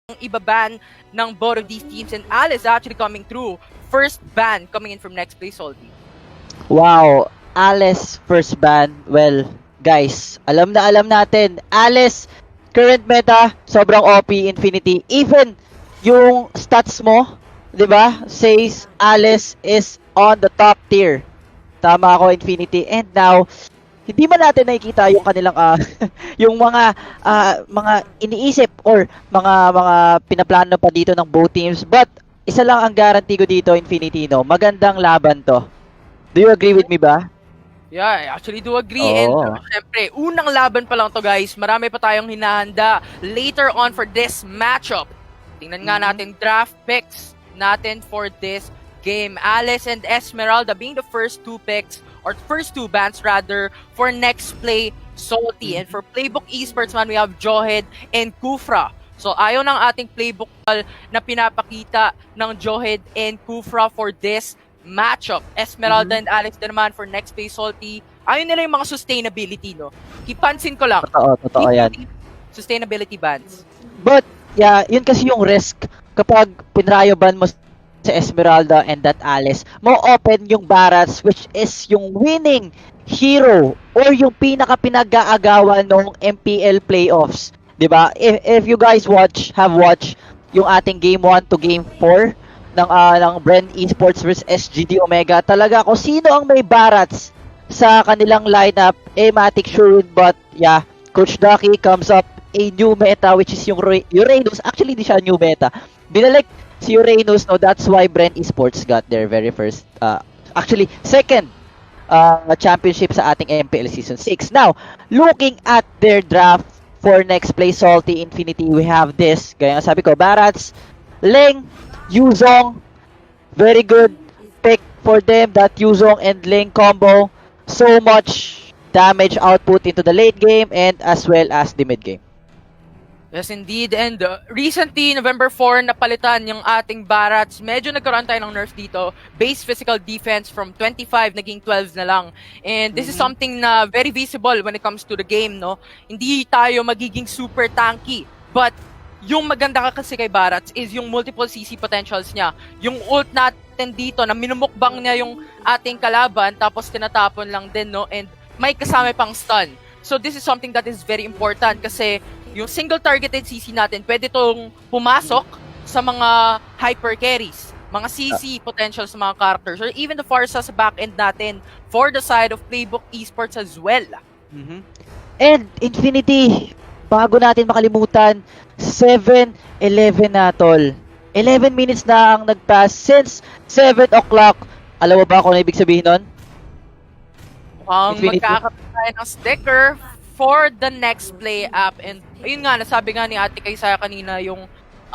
ibaban ng both of these teams, and Alice actually coming through. First ban coming in from Nexplay Salty. Wow, Alice first ban. Well, guys, alam natin, Alice current meta sobrang OP Infinity. Even yung stats mo, 'di ba? Says Alice is on the top tier. Tama ako, Infinity. And now, hindi man natin nakikita yung kanilang yung mga iniisip or mga pinaplano pa dito ng both teams, but isa lang ang guarantee ko dito, Infinity, no, magandang laban to. Do you agree with me ba? Yeah, I actually do agree. And syempre, unang laban pa lang to, guys. Marami pa tayong hinahanda later on for this matchup. Tingnan nga natin draft picks natin for this game. Alice and Esmeralda being the first two picks, or first two bans rather, for Nexplay Salty. And for PlayBook Esports man, we have Johed and Kufra. So ayaw ng ating playbook na pinapakita ng Johed and Kufra for this matchup. Esmeralda and Alex din naman for Nexplay Salty. Ayaw nila yung mga sustainability, no? Ipansin ko lang. Totoo yan. Sustainability bans. But, yeah, yun kasi yung risk kapag pinrayo ban mo sa Esmeralda and that Alice, mo open yung Barats, which is yung winning hero or yung pinaka-pinag-aagawan ng MPL playoffs. 'Di ba? If you guys have watched yung ating game 1 to game 4 ng Brand Esports vs SGD Omega, talaga kung sino ang may Barats sa kanilang lineup, Matic sure win. But yeah, Coach Ducky comes up a new meta, which is yung Uranus. Actually, di siya new meta. Binalik si Uranus, no, that's why Brand Esports got their very first, actually, second championship sa ating MPL Season 6. Now, looking at their draft for Nexplay Salty Infinity, we have this, gaya nga sabi ko, Barats, Leng, Yuzong, very good pick for them, that Yuzong and Leng combo. So much damage output into the late game and as well as the mid game. Yes, indeed. And recently, November 4, napalitan yung ating Barats. Medyo nagkaroon tayo ng nerf dito. Base physical defense from 25, naging 12 na lang. And this is something na very visible when it comes to the game, no? Hindi tayo magiging super tanky. But yung maganda kasi kay Barats is yung multiple CC potentials niya. Yung ult natin dito na minumukbang niya yung ating kalaban tapos tinatapon lang din, no? And may kasama pang stun. So this is something that is very important kasi yung single targeted CC natin, pwede tong pumasok sa mga hyper carries, mga CC potentials sa mga characters, or even the Farsa sa back-end natin for the side of PlayBook Esports as well. And Infinity, bago natin makalimutan, 7-11 na, tol. 11 minutes na ang nag-pass since 7 o'clock. Alam mo ba kung ano ibig sabihin nun? Magkakaroon tayo ng sticker for the Nexplay app. And ayun nga, nasabi nga ni Ate Kaysaya kanina yung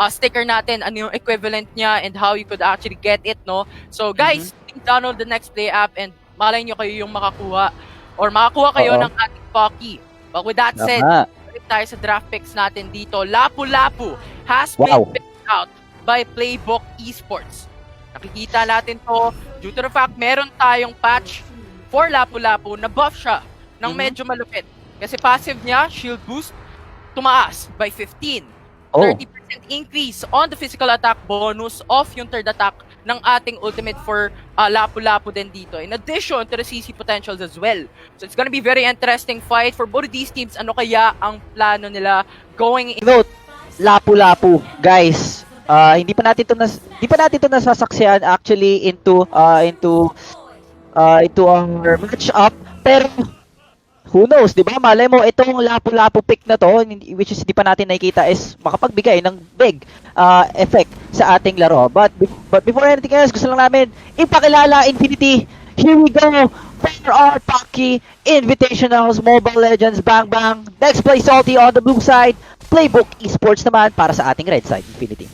sticker natin, ano yung equivalent niya and how you could actually get it, no? So guys, download the Nexplay app and malay nyo kayo yung makakuha or makakuha kayo ng ating Pocky. But with that said, balik tayo sa draft picks natin dito. Lapu-Lapu has been picked out by PlayBook Esports. Nakikita natin to due to the fact meron tayong patch for Lapu-Lapu na buff siya ng medyo malupit. Kasi passive niya, shield boost, tumaas by 15. 30% increase on the physical attack bonus of yung third attack ng ating ultimate for Lapu-Lapu din dito. In addition to the CC potentials as well. So it's gonna be very interesting fight for both of these teams. Ano kaya ang plano nila going in? Note, Lapu-Lapu, guys. Hindi pa natin to nasasaksihan actually into our match-up, pero who knows, di ba? Malay mo, itong Lapu-Lapu pick na to, which is di pa natin nakikita, is makapagbigay ng big effect sa ating laro. But before anything else, gusto lang namin ipakilala, Infinity. Here we go for our Pocky Invitationals, Mobile Legends, Bang Bang. Nexplay Salty on the blue side, PlayBook Esports naman para sa ating red side, Infinity.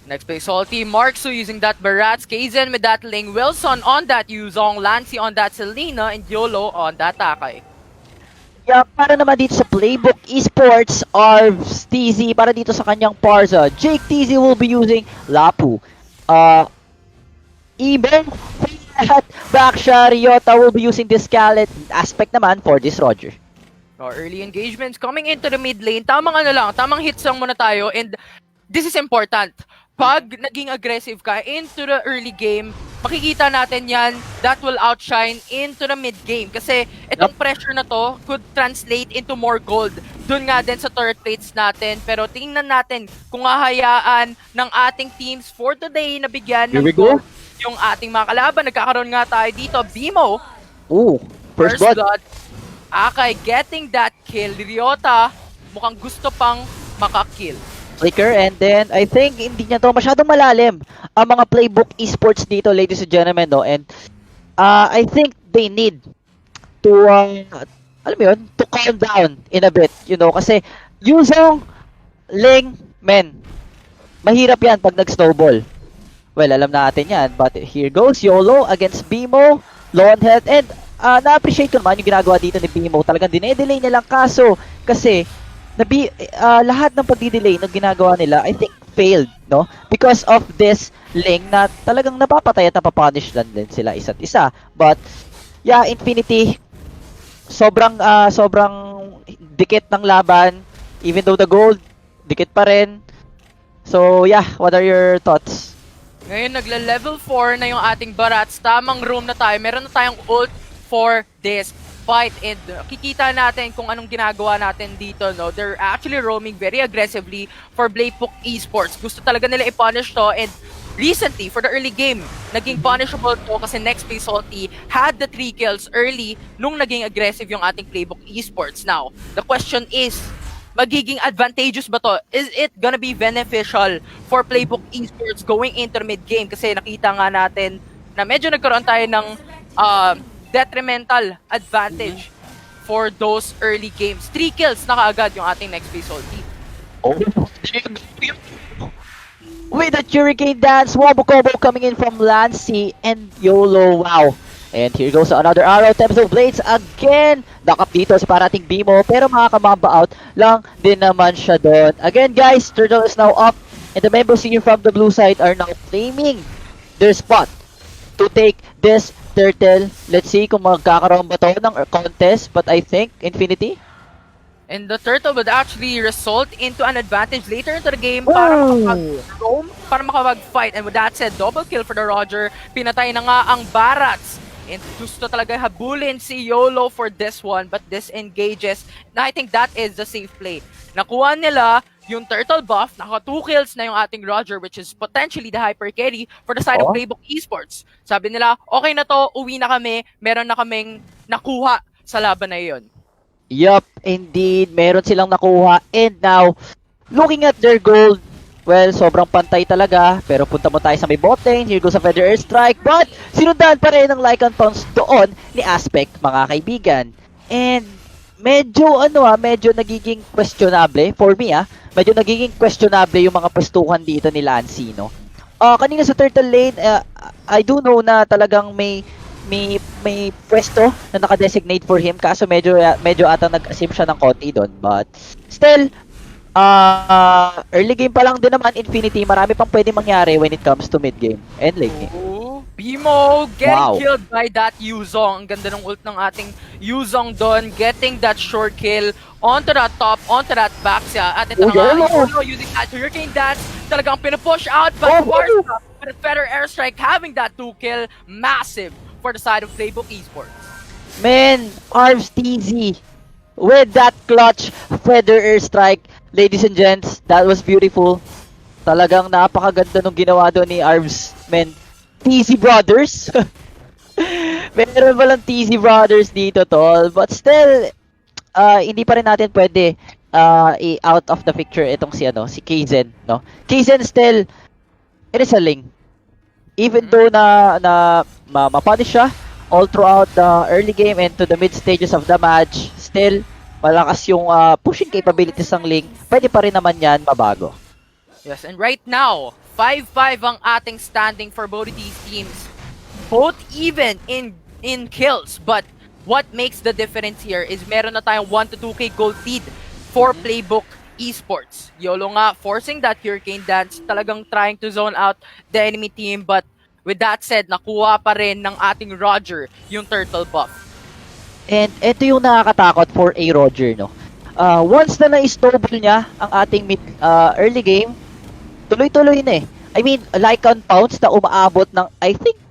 Nexplay Salty, Marksu using that Barats, Kaizen with that Ling, Wilson on that Yuzong, Lancy on that Selena, and Yolo on that Takay. Yeah, para naman dito sa PlayBook Esports, Arvs, TZ, para dito sa kanyang Parza, Jake TZ will be using Lapu. Even at Baksha, Ryota will be using this Scarlet aspect naman for this Roger. Early engagements coming into the mid lane. Tamang ano lang, tamang hits lang muna tayo. And this is important. Pag naging aggressive ka into the early game, makikita natin yan, that will outshine into the mid game. Kasi itong pressure na to could translate into more gold. Doon nga din sa turret plates natin. Pero tingnan natin kung hahayaan ng ating teams for today na bigyan ng gold yung ating mga kalaban. Nagkakaroon nga tayo dito. Bimo. Ooh, first blood. Akay getting that kill. Ryota mukhang gusto pang makakill. Flicker, and then I think hindi niya to masyadong malalim ang mga PlayBook Esports dito, ladies and gentlemen, no? And I think they need to alam mo yun, to calm down in a bit, you know, kasi Yuzong, Ling, men, mahirap yan pag nag-snowball. Well, alam natin yan, but here goes YOLO against Bimo, low on health, and na-appreciate ko naman yung ginagawa dito ni Bimo. Talagang dinedelay niya lang, kaso kasi lahat ng pagdi-delay na ginagawa nila, I think, failed, no? Because of this Ling na talagang napapatay at napapunish lang din sila isa't isa. But, yeah, Infinity, sobrang dikit ng laban. Even though the gold, dikit pa rin. So, yeah, what are your thoughts? Ngayon, nagla-level 4 na yung ating Barats. Tamang room na tayo. Meron na tayong ult for this fight, and kikita natin kung anong ginagawa natin dito, no? They're actually roaming very aggressively for PlayBook Esports. Gusto talaga nila i-punish to, and recently, for the early game, naging punishable to kasi Nexplay Salty had the 3 kills early nung naging aggressive yung ating PlayBook Esports. Now, the question is, magiging advantageous ba to? Is it gonna be beneficial for PlayBook Esports going into the mid-game? Kasi nakita nga natin na medyo nagkaroon tayo ng detrimental advantage for those early games. 3 kills na kaagad yung ating Nexplay Salty. Oh. With a Hurricane Dance, Wombo Combo coming in from Lancy and YOLO. Wow. And here goes another arrow. Tempest of Blades again. Nakap dito sa parating Bimo, pero makakamamba out lang din naman siya doon. Again guys, Turtle is now up, and the members here from the blue side are now claiming their spot to take this Turtle. Let's see kung magkakaroon ba to ng contest, but I think Infinity. And the Turtle would actually result into an advantage later into the game para makapag-roam, para makapag-fight. And with that said, double kill for the Roger. Pinatay na nga ang Barats. And gusto talaga habulin si YOLO for this one, but disengages. Na I think that is the safe play. Nakuha nila yung turtle buff, naka 2 kills na yung ating Roger, which is potentially the hyper carry for the side of PlayBook Esports. Sabi nila, okay na to, uwi na kami, meron na kaming nakuha sa laban na yun. Yup, indeed, meron silang nakuha. And now, looking at their gold, well, sobrang pantay talaga. Pero punta mo tayo sa may bot lane, here goes a Feather Airstrike, but sinundan pa rin ng Lycan Pounce doon ni Aspect, mga kaibigan. And medyo nagiging questionable for me, medyo nagiging questionable yung mga pwestuhan dito ni Lancy, no? Kanina sa Turtle Lane, I do know na talagang may pwesto na naka-designate for him, kaso medyo ata nag-assume siya ng konti doon, but still early game pa lang din naman, Infinity, marami pang pwede mangyari when it comes to mid game and late game. Bimo getting killed by that Yuzong. Ang ganda ng ult ng ating Yuzong doon, getting that short kill onto that top, onto that back siya. At ito nga, YOLO using that Hurricane Dance, talagang pinupush out, but Warsaw with a Feather Airstrike having that 2 kill, massive for the side of PlayBook Esports. Man, Arms TZ with that clutch Feather Airstrike. Ladies and gents, that was beautiful. Talagang napakaganda nung ginawa doon ni Arms, man. TZ Brothers. Meron palang TZ Brothers dito, tol. But still, hindi pa rin natin pwede out of the picture itong si Kaizen, no? Kaizen still, it is a Ling. Even though na mapunish siya all throughout the early game and to the mid stages of the match, still, malakas yung pushing capabilities ng Ling. Pwede pa rin naman yan mabago. Yes, and right now, 5-5 ang ating standing for both of these teams. Both even in kills, but what makes the difference here is meron na tayong 1 to 2k gold lead for PlayBook Esports. YOLO nga forcing that Hurricane Dance, talagang trying to zone out the enemy team, but with that said, nakuha pa rin ng ating Roger yung turtle buff. And ito yung nakakatakot for a Roger, no? Once na na-snowball niya ang ating early game, tuloy-tuloy na eh. I mean, Lycan Pounds na umaabot ng, I think,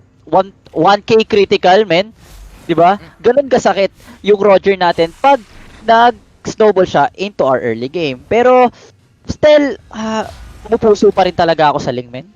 1K critical, men. 'Di ba? Ganun kasakit yung Roger natin pag nag-snowball siya into our early game. Pero, still, pumupuso pa rin talaga ako sa Ling, men.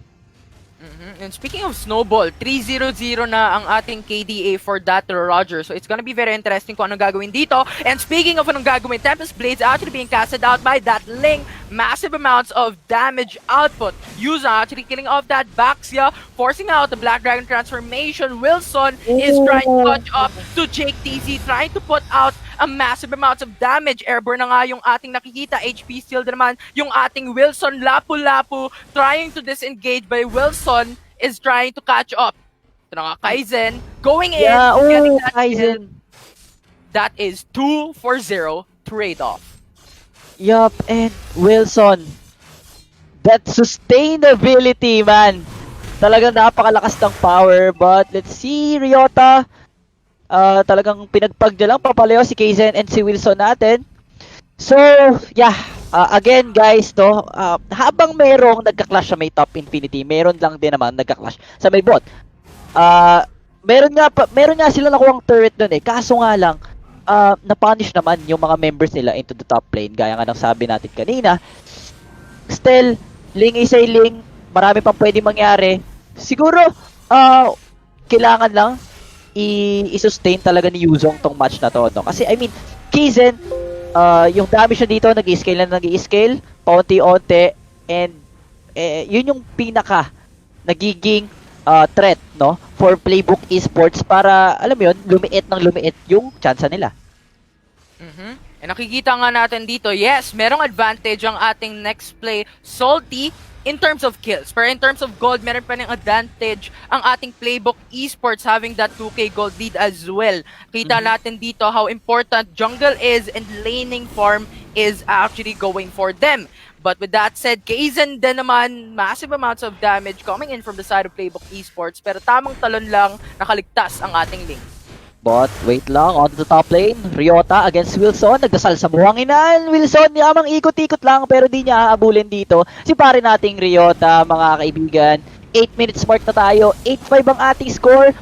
And speaking of snowball, 3-0-0 na ang ating KDA for that Roger. So it's gonna be very interesting kung anong gagawin dito. And speaking of anong gagawin, Tempest Blades actually being casted out by that Ling. Massive amounts of damage output. Yuza actually killing off that Baxia, forcing out the Black Dragon transformation. Wilson is trying to catch up to Jake TZ, trying to put out a massive amounts of damage. Airborne na nga yung ating nakikita. HP steal naman yung ating Wilson. Lapu-lapu trying to disengage by Wilson is trying to catch up. Ito na nga, Kaizen going in. Yeah, getting that Kaizen. kill. That is 2-0 trade-off. Yup, and Wilson. That sustainability, man. Talagang napakalakas ng power. But let's see, Ryota. Talagang pinagpag niya lang papalayo si Kaizen and si Wilson natin. So, yeah. Again, guys, no, habang merong nagka-clash sa may top Infinity, meron lang din naman nagka-clash sa may bot. Meron nga sila nakuhang turret doon eh. Kaso nga lang, na-punish naman yung mga members nila into the top lane. Gaya nga ng sabi natin kanina. Still, Ling is a Ling. Marami pang pwede mangyari. Siguro, kailangan lang i-sustain talaga ni Yuzong tong match na to. No? Kasi, I mean, Kaizen, yung damage na dito, nag-i-scale na nag-i-scale, paunti-unti, and yun yung pinaka nagiging threat, no, for PlayBook Esports para, alam mo yun, lumiit yung chance nila. And nakikita nga natin dito, yes, merong advantage ang ating Nexplay Salty in terms of kills. Pero in terms of gold, meron pa ng advantage ang ating PlayBook Esports having that 2K gold lead as well. Kita natin dito how important jungle is and laning farm is actually going for them. But with that said, Kaizen din naman, massive amounts of damage coming in from the side of PlayBook Esports. Pero tamang talon lang nakaligtas ang ating Ling. But wait lang, on the top lane, Ryota against Wilson, nagdasal sa buhanginan. Wilson, yamang ikot-ikot lang pero di niya aabulin dito. Si pare nating Ryota, mga kaibigan. 8 minutes mark na tayo, 8-5 ang ating score.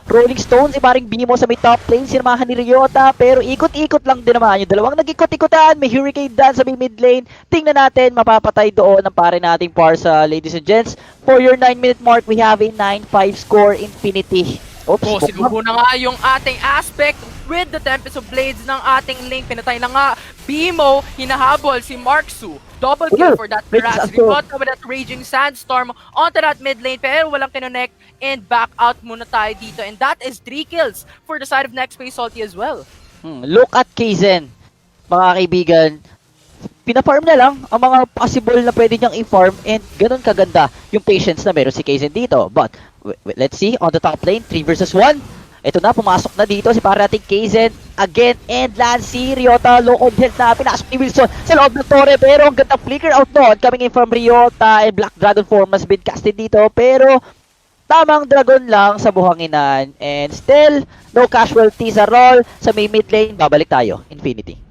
Rolling Stones, si paring Bimo sa may top lane, sinamahan ni Ryota, pero ikot-ikot lang din naman. Yung dalawang nag-ikot-ikotan, may Hurricane Dance sa may mid lane. Tingnan natin, mapapatay doon ang pare nating Parsa, ladies and gents. For your 9-minute mark, we have a 9-5 score Infinity. Oops, sinubo na nga yung ating aspect with the Tempest of Blades ng ating Ling. Pinatay na nga Bimo, hinahabol si Marksu. Double kill for that Raz. Rikota with that Raging Sandstorm onto that mid lane pero walang kinonect and back out muna tayo dito. And that is 3 kills for the side of Nexplay Salty as well. Look at Kaizen, mga kaibigan. Pina-farm na lang ang mga possible na pwede niyang i-farm and ganun kaganda yung patience na meron si Kaizen dito. But let's see, on the top lane, 3 versus 1. Ito na, pumasok na dito si para nating Kaizen again and Lancy. Ryota, low on health na, pinasok ni Wilson sa loob ng torre pero ang ganda flicker out doon coming in from Ryota and Black Dragon form has been casted dito pero tamang dragon lang sa buhanginan and still no casualties at all sa may mid lane. Babalik tayo, Infinity.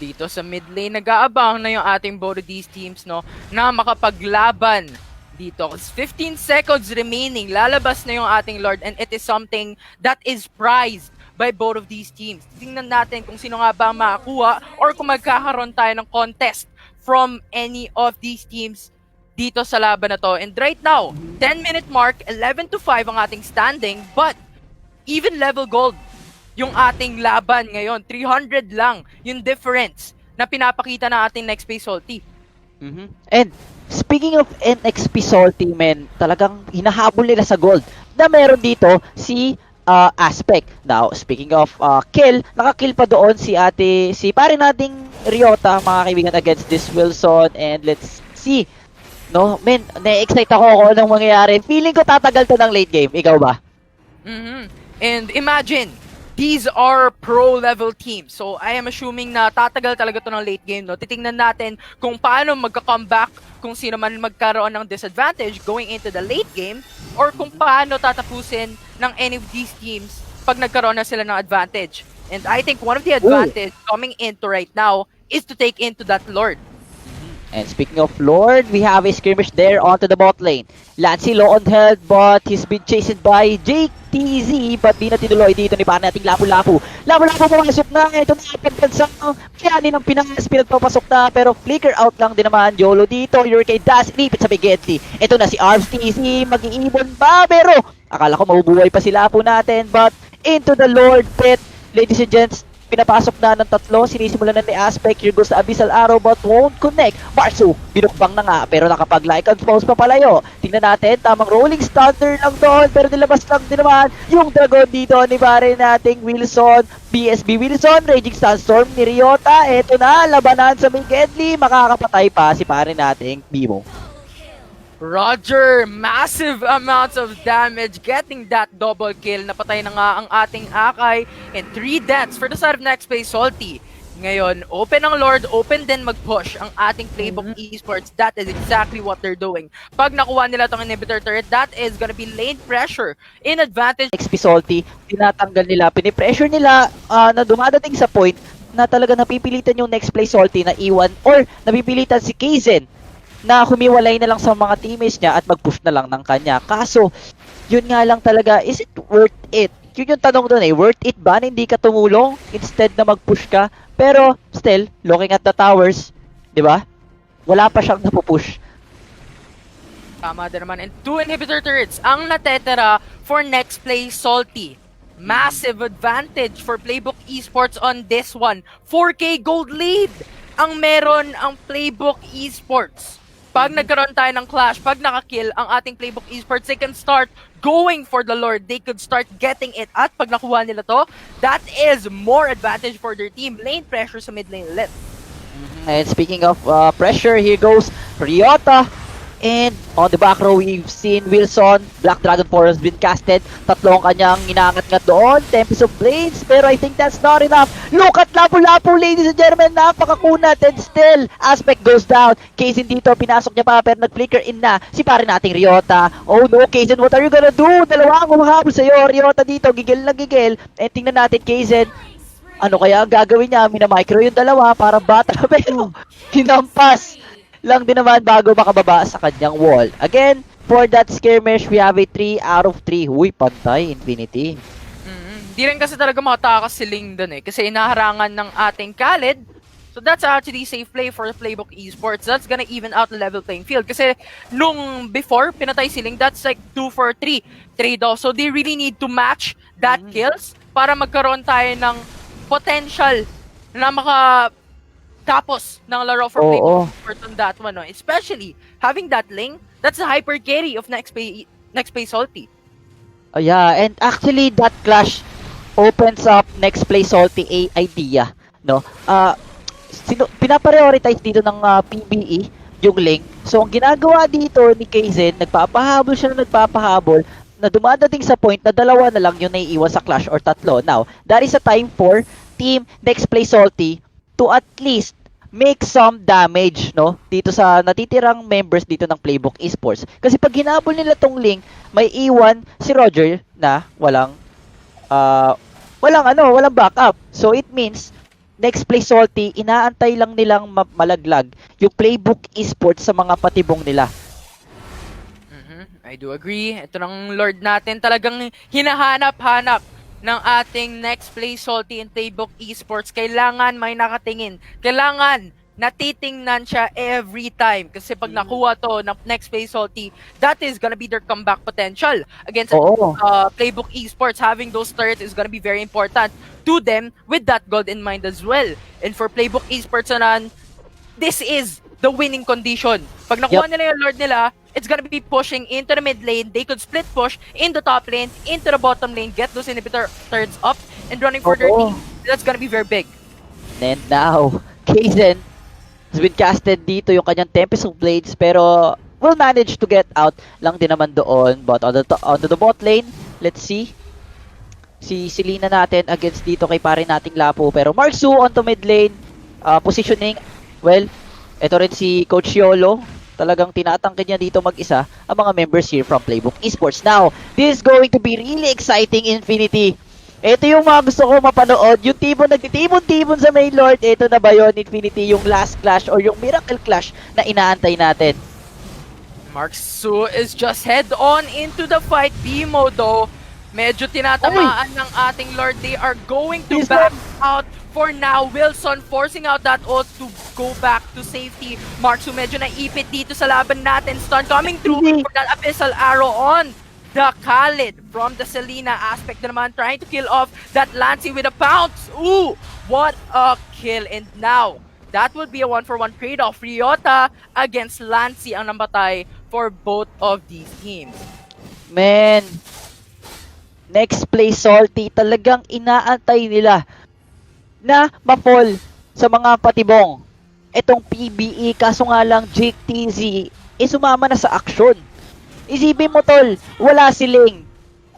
Dito sa mid lane, nag-aabang na yung ating both of these teams, no, na makapaglaban dito. 15 seconds remaining, lalabas na yung ating Lord and it is something that is prized by both of these teams. Tingnan natin kung sino nga ba makakuha or kung magkakaroon tayo ng contest from any of these teams dito sa laban na to. And right now, 10-minute mark, 11-5 ang ating standing, but even level gold yung ating laban ngayon. 300 lang yung difference na pinapakita na ating Nexplay Salty. And speaking of NXP Salty, men, talagang hinahabol nila sa gold na meron dito si Aspect. Now, speaking of kill, nakakill pa doon si pare nating Ryota, mga kaibigan, against this Wilson. And let's see. No, men, na-excite ako kung anong mangyayari. Feeling ko tatagal to ng late game. Ikaw ba? And imagine, these are pro-level teams. So, I am assuming na tatagal talaga to ng late game, no? Titingnan natin kung paano magka-comeback, kung sino man magkaroon ng disadvantage going into the late game, or kung paano tatapusin ng any of these teams pag nagkaroon na sila ng advantage. And I think one of the advantage coming into right now is to take into that Lord. And speaking of Lord, we have a skirmish there onto the bot lane. Lancy low on health, but he's been chased by JTZ, but di na tinuloy dito ni para nating Lapu-Lapu. Lapu-Lapu pumasok na, ito na pinagkan sa kayanin ng Pinas, pinagpapasok na, pero flicker out lang din naman. YOLO dito, Hurricane Dash, inipit sa Bigedli. Ito na si Arms TZ, mag-iibon ba? Pero akala ko mabubuhay pa si Lapu natin, but into the Lord pit. Ladies and gents, pinapasok na ng tatlo, sinisimulan na ni Aspect, here goes the Abyssal Arrow but won't connect. Marsu, binukbang na nga pero nakapag-like and pause pa palayo. Tingnan natin, tamang rolling starter lang doon pero nilabas lang din naman yung Dragon dito ni pare nating Wilson. BSB Wilson, Raging Sandstorm ni Ryota. Eto na, labanan sa Main Deadly, makakapatay pa si pare nating Bimo. Roger, massive amounts of damage, getting that double kill. Napatay na nga ang ating Akai, and 3 deaths for the side of Nexplay Salty. Ngayon, open ang Lord, open din mag-push ang ating PlayBook Esports. That is exactly what they're doing. Pag nakuha nila tong inhibitor turret, that is gonna be lane pressure in advantage. XP Salty, tinatanggal nila, pinipressure nila na dumadating sa point na talaga napipilitan yung Nexplay Salty na iwan or napipilitan si Kaizen na humiwalay na lang sa mga teammates niya at mag-push na lang ng kanya. Kaso, yun nga lang talaga, is it worth it? Yun yung tanong doon worth it ba na hindi ka tumulong instead na mag-push ka? Pero, still, looking at the towers, di ba? Wala pa siyang napupush. Tama din naman. And 2 inhibitor turrets ang natetera for Nexplay Salty. Massive advantage for PlayBook Esports on this one. 4K gold lead ang meron ang PlayBook Esports. Pag nagkaroon tayo ng clash, pag nakakill ang ating PlayBook Esports, they can start going for the Lord. They could start getting it. At pag nakuha nila to, that is more advantage for their team. Lane pressure sa mid lane ulit. And speaking of pressure, here goes Ryota. And on the back row, we've seen Wilson. Black Dragon Force has been casted. Tatlong kanyang inaangat-ngat doon. Tempest of Blades. Pero I think that's not enough. Look at Lapu-Lapu, ladies and gentlemen. Napakakunat. And still, Aspect goes down. Kaizen dito, pinasok niya pa. Pero nag-flicker in na si pare nating Ryota. Oh no, Kaizen, what are you gonna do? Dalawang humahabol sa'yo. Ryota dito, gigil na gigil. And tingnan natin, Kaizen. Ano kaya ang gagawin niya? Minamicro yung dalawa para bata. Pero, hinampas lang din naman bago makababa sa kanyang wall. Again, for that skirmish, we have a 3 out of 3. Huy, pantay, Infinity. Di rin kasi talaga makatakas si Ling dun kasi inaharangan ng ating Khaled. So that's actually safe play for PlayBook Esports. That's gonna even out the level playing field. Kasi nung before, pinatay si Ling, that's like 2 for 3 trade-off. So they really need to match that kills para magkaroon tayo ng potential na tapos ng laro for PlayBook Esports on that one. No? Especially, having that Ling, that's a hyper carry of Nexplay Salty. Oh yeah, and actually that clash opens up Nexplay Salty a idea, no? Pinaprioritize dito ng PBE yung Ling. So ang ginagawa dito ni Kaizen, nagpapahabol siya na nagpapahabol na dumadating sa point na dalawa na lang yung naiiwan sa clash or tatlo. Now, that is a time for Team Nexplay Salty to at least make some damage, no? Dito sa natitirang members dito ng PlayBook Esports. Kasi pag hinabol nila tong Ling, may iwan si Roger na walang backup. So it means Nexplay Salty, inaantay lang nilang malaglag yung PlayBook Esports sa mga patibong nila. I do agree. Ito ng Lord natin talagang hinahanap-hanap ng ating Nexplay Salty and PlayBook Esports. Kailangan may nakatingin. Kailangan natitingnan siya every time. Kasi pag nakuha to ng Nexplay Salty, that is gonna be their comeback potential against PlayBook Esports. Having those turrets is gonna be very important to them with that gold in mind as well. And for PlayBook Esports naman, this is the winning condition. Pag nakuha nila yung Lord nila, it's gonna be pushing into the mid lane. They could split push in the top lane, into the bottom lane, get those inhibitor turrets up, and running for their team. That's gonna be very big. And now, Kaizen has been casted dito yung kanyang Tempest of Blades, pero will manage to get out lang din naman doon. But on the bot lane, let's see. Si Selena natin against dito kay pare nating Lapo. Pero Marksu onto mid lane, positioning, well, ito rin si Coach Yolo. Talagang tinatangkin niya dito mag-isa ang mga members here from PlayBook Esports. Now, this is going to be really exciting, Infinity. Ito yung mga gusto ko mapanood. Yung tibon nagtitibon-tibon sa main lord. Ito na ba yun, Infinity? Yung last clash or yung miracle clash na inaantay natin? Mark Su is just head on into the fight. Bimo though, medyo tinatamaan ng ating Lord. They are going to back out for now. Wilson forcing out that ult to go back to safety. Mark Su medyo naipit dito sa laban natin. Stun coming through for that Abyssal Arrow on the Khalid from the Selena aspect naman, trying to kill off that Lancy with a pounce. Ooh, what a kill. And now, that would be a 1-for-1 trade-off. Ryota against Lancy ang nambatay for both of these teams. Man, Nexplay Salty, talagang inaantay nila na ma-fall sa mga patibong. Itong PBE, kaso nga lang Jake TZ, sumama na sa aksyon. Isipin mo tol, wala siling,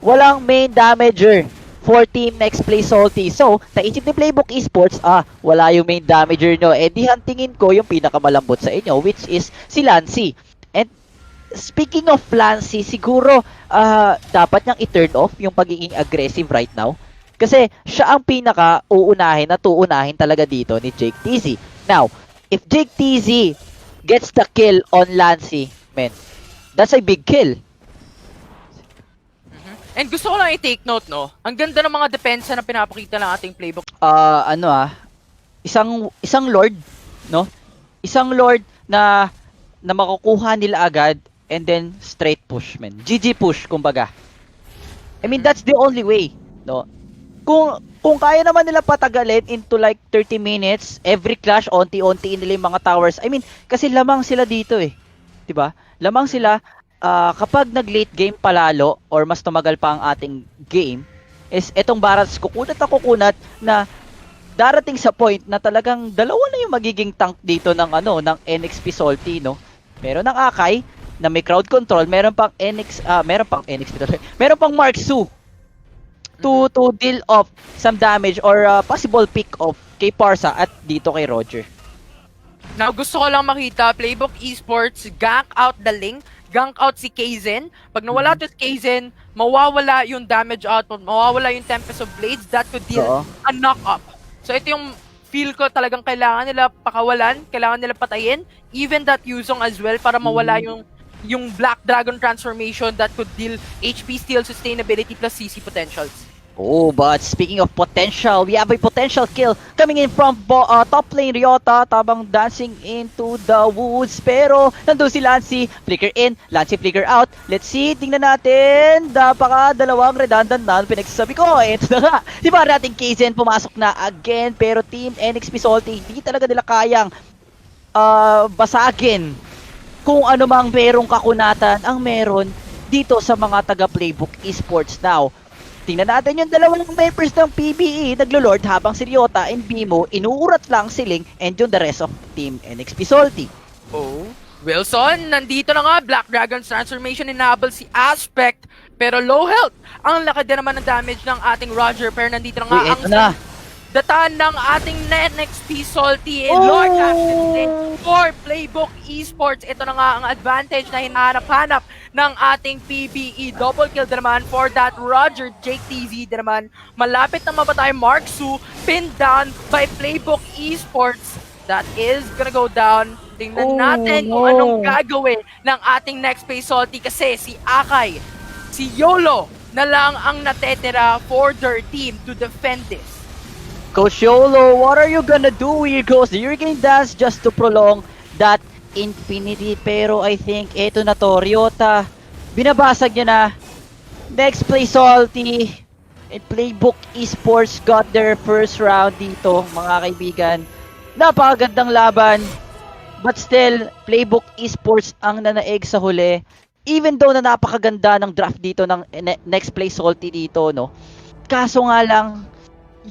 walang main damager for Team Nexplay Salty. So, naisip ni PlayBook Esports, wala yung main damager nyo. Eh di hantingin ko yung pinakamalambot sa inyo, which is si Lancy. And speaking of Lancy, siguro dapat niyang i-turn off yung pagiging aggressive right now. Kasi siya ang pinaka-uunahin na tuunahin talaga dito ni Jake TZ. Now, if Jake TZ gets the kill on Lancy, man, that's a big kill. And gusto ko lang i-take note, no? Ang ganda ng mga depensa na pinapakita ng ating playbook. Isang Lord, no? Isang Lord na makukuha nila agad and then straight push, man. GG push, kumbaga. I mean, that's the only way, no? Kung kaya naman nila patagalin into like 30 minutes, every clash, onti-onti nila yung mga towers. I mean, kasi lamang sila dito eh. 'Di ba? Lamang sila kapag nag-late game palalo or mas tumagal pa ang ating game, is etong barracks kukunat na darating sa point na talagang dalawa na yung magiging tank dito ng ng NXP Salty, no? Meron ng Akay na may crowd control, meron pang meron pang Mark Su to deal off some damage or possible pick off kay Parsa at dito kay Roger. Now, gusto ko lang makita, PlayBook Esports, gank out the Link, gank out si Kaizen. Pag nawala to si Kaizen, mawawala yung damage output, mawawala yung Tempest of Blades that could deal a knock-up. So, ito yung feel ko talagang kailangan nila pakawalan, kailangan nila patayin, even that Yuzong as well para mawala yung Black Dragon transformation that could deal HP steal sustainability plus CC potentials. Oh, but speaking of potential, we have a potential kill coming in from top lane Ryota, tabang dancing into the woods. Pero nandun si Lancy, flicker in, Lancy flicker out. Let's see, tingnan natin. Dalawang redundant na pinagsasabi ko. Ito na nga, di ba natin Kaizen pumasok na again. Pero Team NXP Salty, hindi talaga nila kayang basagin kung ano mang merong kakunatan ang meron dito sa mga taga PlayBook Esports. Now, tingnan natin yung dalawang members ng PBE naglo-lord habang si Ryota and Bimo inuurat lang siling and yung the rest of Team NXP Salty. Oh, Wilson, nandito na nga, Black Dragon's transformation inabol si Aspect, pero low health. Ang laki din naman ng damage ng ating Roger, pero nandito na nga ang dataan ng ating NXP Salty and Lord Captain for PlayBook Esports. Ito na nga ang advantage na hinahanap-hanap ng ating PBE. Double kill din naman for that Roger. Jake TZ din naman. Malapit na mabatay Mark Su, pinned down by PlayBook Esports. That is gonna go down. Tingnan natin kung anong gagawin ng ating Nexplay Salty kasi si Akay, si YOLO na lang ang natetira for their team to defend this. Coach Yolo, what are you gonna do with your ghost? You're gonna dance just to prolong that infinity. Pero I think eto na to, Ryota. Binabasag niya na. Nexplay Salty and PlayBook Esports got their first round dito, mga kaibigan. Napakagandang laban. But still, PlayBook Esports ang nanaig sa huli. Even though na napakaganda ng draft dito ng Nexplay Salty dito, no? Kaso nga lang,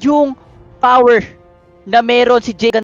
yung power na meron si Jake